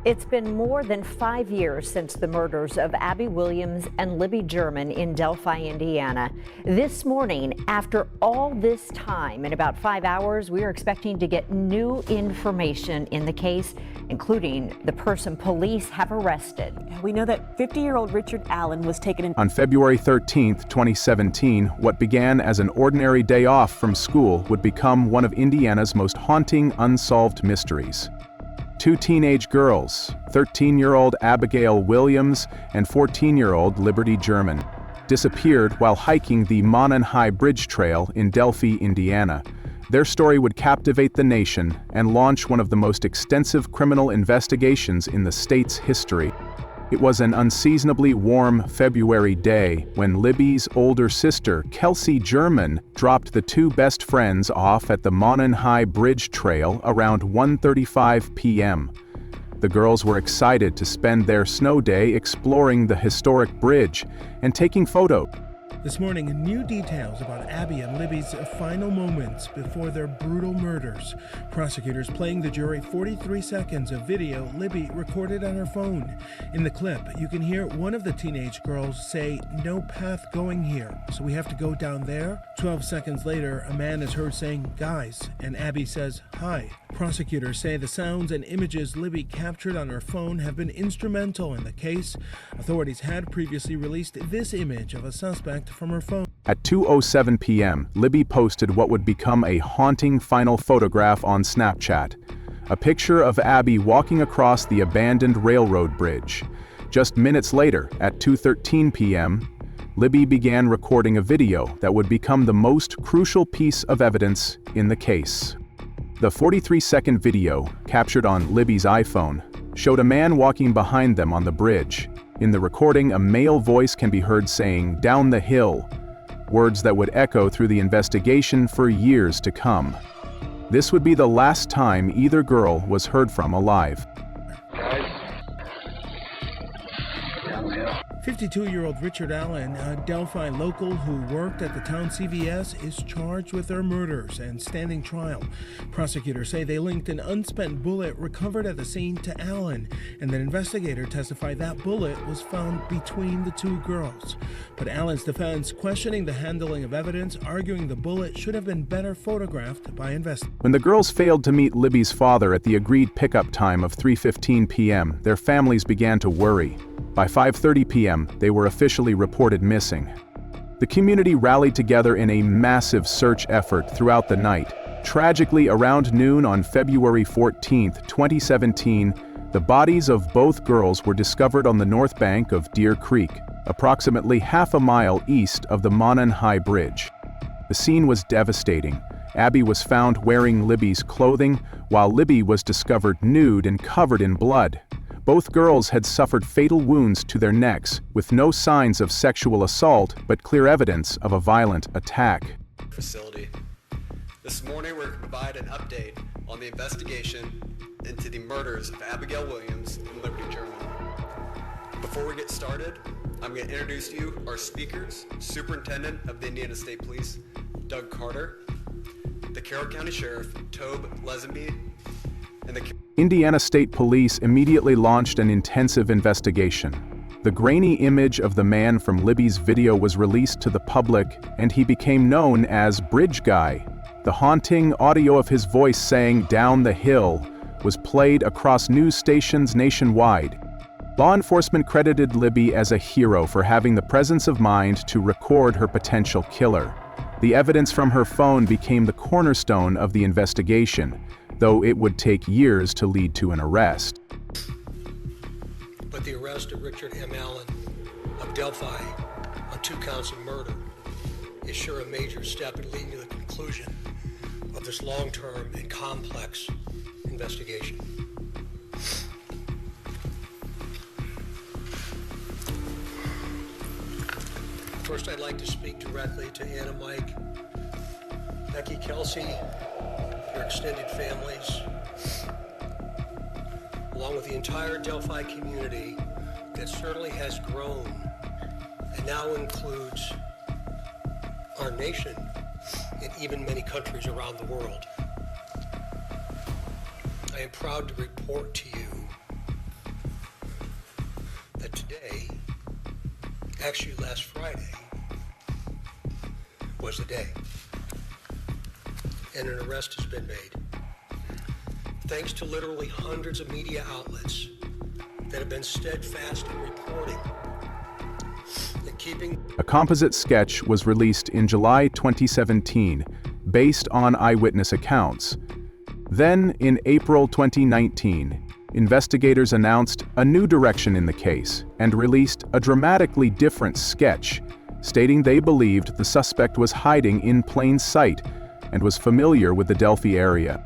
It's been more than 5 years since the murders of Abby Williams and Libby German in Delphi, Indiana. This morning, after all this time, in about 5 hours, we are expecting to get new information in the case, including the person police have arrested. We know that 50-year-old Richard Allen was taken in. On February 13th, 2017, what began as an ordinary day off from school would become one of Indiana's most haunting unsolved mysteries. Two teenage girls, 13-year-old Abigail Williams and 14-year-old Libby German, disappeared while hiking the Monon High Bridge trail in Delphi, Indiana. Their story would captivate the nation and launch one of the most extensive criminal investigations in the state's history. It was an unseasonably warm February day when Libby's older sister, Kelsey German, dropped the two best friends off at the Monon High Bridge trail around 1:35 p.m. The girls were excited to spend their snow day exploring the historic bridge and taking photos. This morning, new details about Abby and Libby's final moments before their brutal murders. Prosecutors playing the jury 43 seconds of video Libby recorded on her phone. In the clip, you can hear one of the teenage girls say, "No path going here, so we have to go down there." 12 seconds later, a man is heard saying, "Guys," and Abby says, "Hi." Prosecutors say the sounds and images Libby captured on her phone have been instrumental in the case. Authorities had previously released this image of a suspect from her phone. At 2:07 p.m., Libby posted what would become a haunting final photograph on Snapchat, a picture of Abby walking across the abandoned railroad bridge. Just minutes later, at 2:13 p.m., Libby began recording a video that would become the most crucial piece of evidence in the case. The 43-second video, captured on Libby's iPhone, showed a man walking behind them on the bridge. In the recording, a male voice can be heard saying, "Down the hill," words that would echo through the investigation for years to come. This would be the last time either girl was heard from alive. 52-year-old Richard Allen, a Delphi local who worked at the town CVS, is charged with their murders and standing trial. Prosecutors say they linked an unspent bullet recovered at the scene to Allen, and an investigator testified that bullet was found between the two girls. But Allen's defense, questioning the handling of evidence, arguing the bullet should have been better photographed by investigators. When the girls failed to meet Libby's father at the agreed pickup time of 3:15 p.m., their families began to worry. By 5:30 p.m., they were officially reported missing. The community rallied together in a massive search effort throughout the night. Tragically, around noon on February 14, 2017, the bodies of both girls were discovered on the north bank of Deer Creek, approximately half a mile east of the Monon High Bridge. The scene was devastating. Abby was found wearing Libby's clothing, while Libby was discovered nude and covered in blood. Both girls had suffered fatal wounds to their necks, with no signs of sexual assault, but clear evidence of a violent attack. Facility. This morning we're going to provide an update on the investigation into the murders of Abigail Williams and Libby German. Before we get started, I'm going to introduce to you our speakers, Superintendent of the Indiana State Police, Doug Carter, the Carroll County Sheriff, Tobe Lesenby, and the Indiana State Police immediately launched an intensive investigation. The grainy image of the man from Libby's video was released to the public, and he became known as Bridge Guy. The haunting audio of his voice saying "down the hill" was played across news stations nationwide. Law enforcement credited Libby as a hero for having the presence of mind to record her potential killer. The evidence from her phone became the cornerstone of the investigation, though it would take years to lead to an arrest. But the arrest of Richard M. Allen of Delphi on 2 counts of murder is sure a major step in leading to the conclusion of this long-term and complex investigation. First, I'd like to speak directly to Anna, Mike, Becky, Kelsey, your extended families, along with the entire Delphi community that certainly has grown and now includes our nation and even many countries around the world. I am proud to report to you that today, actually last Friday, was the day. And an arrest has been made. Thanks to literally hundreds of media outlets that have been steadfast in reporting and keeping. A composite sketch was released in July 2017, based on eyewitness accounts. Then, in April 2019, investigators announced a new direction in the case and released a dramatically different sketch, stating they believed the suspect was hiding in plain sight and was familiar with the Delphi area.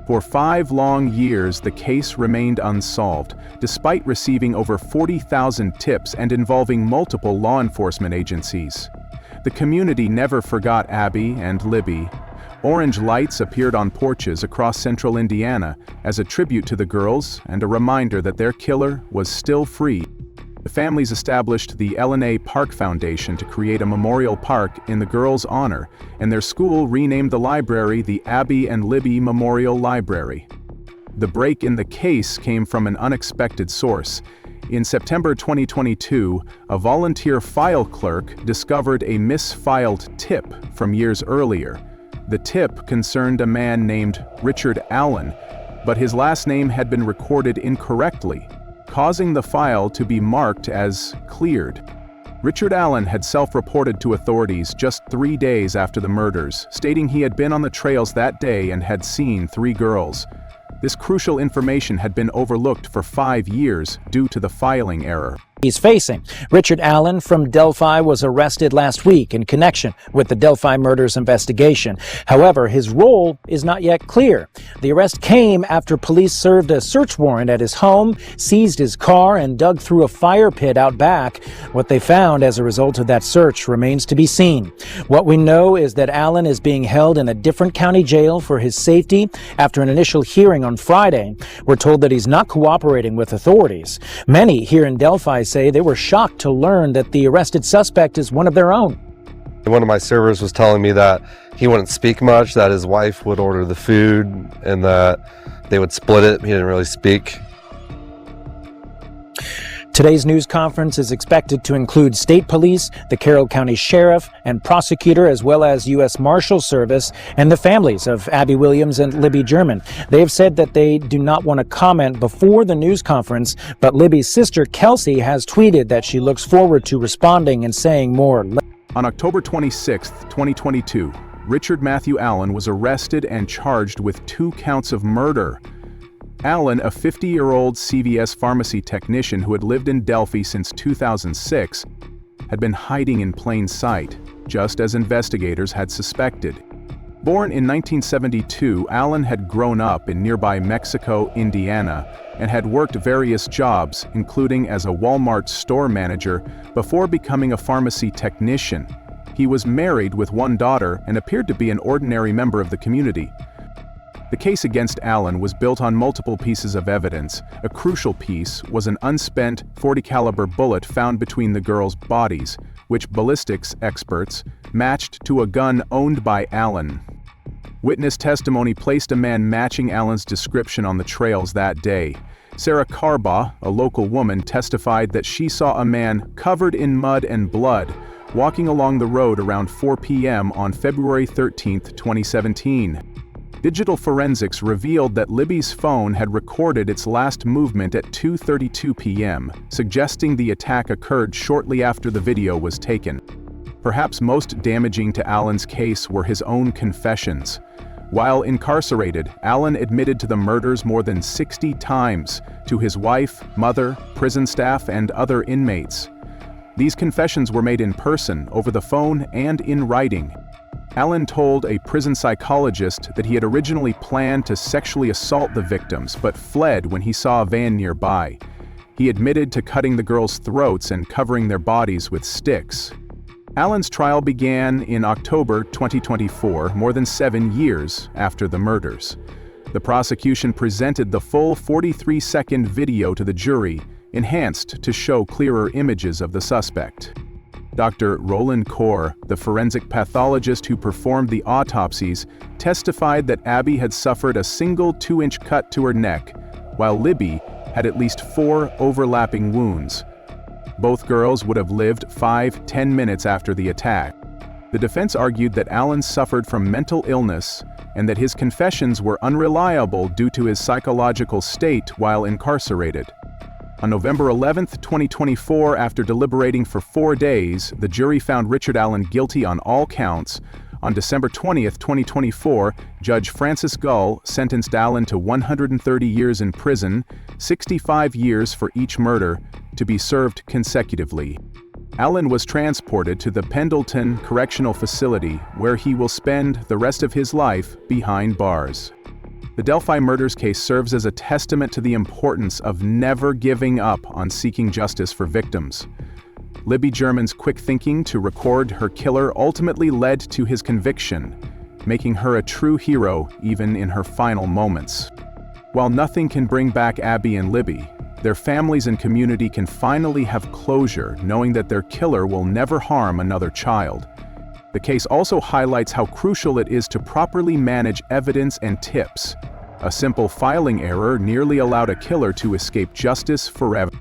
For 5 long years, the case remained unsolved, despite receiving over 40,000 tips and involving multiple law enforcement agencies. The community never forgot Abby and Libby. Orange lights appeared on porches across central Indiana as a tribute to the girls and a reminder that their killer was still free. The families established the L&A Park Foundation to create a memorial park in the girls' honor, and their school renamed the library the Abby and Libby Memorial Library. The break in the case came from an unexpected source. In September 2022, a volunteer file clerk discovered a misfiled tip from years earlier. The tip concerned a man named Richard Allen, but his last name had been recorded incorrectly, causing the file to be marked as cleared. Richard Allen had self-reported to authorities just 3 days after the murders, stating he had been on the trails that day and had seen 3 girls. This crucial information had been overlooked for 5 years due to the filing error. He's facing. Richard Allen from Delphi was arrested last week in connection with the Delphi Murders investigation. However, his role is not yet clear. The arrest came after police served a search warrant at his home, seized his car, and dug through a fire pit out back. What they found as a result of that search remains to be seen. What we know is that Allen is being held in a different county jail for his safety after an initial hearing on Friday. We're told that he's not cooperating with authorities. Many here in Delphi say they were shocked to learn that the arrested suspect is one of their own. One of my servers was telling me that he wouldn't speak much, that his wife would order the food, and that they would split it. He didn't really speak. Today's news conference is expected to include state police, the Carroll County Sheriff and prosecutor, as well as U.S. Marshal Service and the families of Abby Williams and Libby German. They have said that they do not want to comment before the news conference, but Libby's sister, Kelsey, has tweeted that she looks forward to responding and saying more. On October 26, 2022, Richard Matthew Allen was arrested and charged with 2 counts of murder. Allen, a 50-year-old CVS pharmacy technician who had lived in Delphi since 2006, had been hiding in plain sight, just as investigators had suspected. Born in 1972, Allen had grown up in nearby Mexico, Indiana, and had worked various jobs, including as a Walmart store manager, before becoming a pharmacy technician. He was married with 1 daughter and appeared to be an ordinary member of the community. The case against Allen was built on multiple pieces of evidence. A crucial piece was an unspent .40 caliber bullet found between the girls' bodies, which ballistics experts matched to a gun owned by Allen. Witness testimony placed a man matching Allen's description on the trails that day. Sarah Carbaugh, a local woman, testified that she saw a man covered in mud and blood walking along the road around 4 p.m. on February 13, 2017. Digital forensics revealed that Libby's phone had recorded its last movement at 2:32 p.m., suggesting the attack occurred shortly after the video was taken. Perhaps most damaging to Allen's case were his own confessions. While incarcerated, Allen admitted to the murders more than 60 times to his wife, mother, prison staff, and other inmates. These confessions were made in person, over the phone, and in writing. Allen told a prison psychologist that he had originally planned to sexually assault the victims, but fled when he saw a van nearby. He admitted to cutting the girls' throats and covering their bodies with sticks. Allen's trial began in October 2024, more than 7 years after the murders. The prosecution presented the full 43-second video to the jury, enhanced to show clearer images of the suspect. Dr. Roland Kaur, the forensic pathologist who performed the autopsies, testified that Abby had suffered a single 2-inch cut to her neck, while Libby had at least 4 overlapping wounds. Both girls would have lived 5-10 minutes after the attack. The defense argued that Allen suffered from mental illness and that his confessions were unreliable due to his psychological state while incarcerated. On November 11, 2024, after deliberating for 4 days, the jury found Richard Allen guilty on all counts. On December 20, 2024, Judge Francis Gull sentenced Allen to 130 years in prison, 65 years for each murder, to be served consecutively. Allen was transported to the Pendleton Correctional Facility, where he will spend the rest of his life behind bars. The Delphi Murders case serves as a testament to the importance of never giving up on seeking justice for victims. Libby German's quick thinking to record her killer ultimately led to his conviction, making her a true hero even in her final moments. While nothing can bring back Abby and Libby, their families and community can finally have closure knowing that their killer will never harm another child. The case also highlights how crucial it is to properly manage evidence and tips. A simple filing error nearly allowed a killer to escape justice forever.